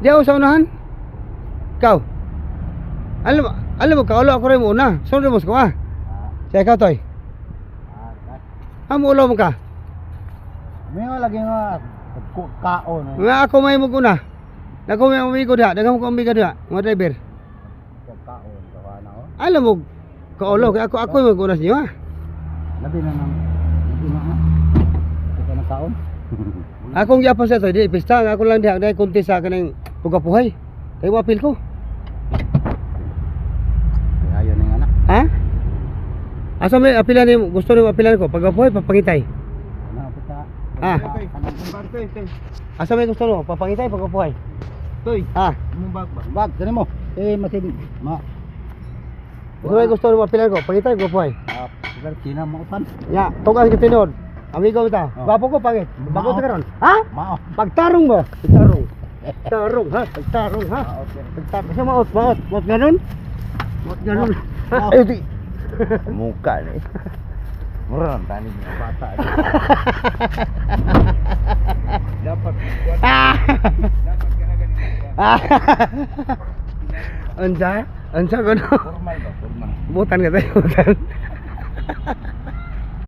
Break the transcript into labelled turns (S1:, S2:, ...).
S1: Di ako sa unahan. Ikaw. Alam mo, kaulo ako rin mo una. Sunod mo ko ah. Siya ikaw, Toy. Amo ulo mo ka.
S2: May nga lagi nga kaon.
S1: Nga ako may mo una. Nako may umigo diha, daghang ko umigo diha, mga driver.
S2: Kaon kawa na oh.
S1: Alam mo, kaulo kay ako may una sa inyo ah.
S2: Labi na nang ito na kaon.
S1: Akong gyapon sa Toy, di pista nga ako lang diha dai konti sa kanang pugapuhay. Kay wapil ko.
S2: Ayo ning anak.
S1: Ha? Asa may apilan ni gusto ni apilan ko pagapuhay papangitay.
S2: Ano kita?
S1: Ah. Asa may gusto mo papangitay pagapuhay.
S2: Toy.
S1: Ah.
S2: Mong bag tani mo. Masin ma.
S1: Gusto may gusto mo apilan ko pangitay pagapuhay.
S2: Sila China mo utan.
S1: Ya, tugas ka tinod. Amigo kita. Gwapo ko pangit. Bago sa karon. Ha?
S2: Mao.
S1: Pagtarong ba? Pagtarong. Tarong ha, pagtarong ha.
S2: Okay.
S1: Pagtarong sa maot. Maot ganun. Maot ganun.
S2: Maot.
S1: Ay, di.
S2: Muka ni. Mura nang tani ng bata. Dapat
S1: Ansa ko no.
S2: formal ba? Formal.
S1: Butan ka tayo, butan.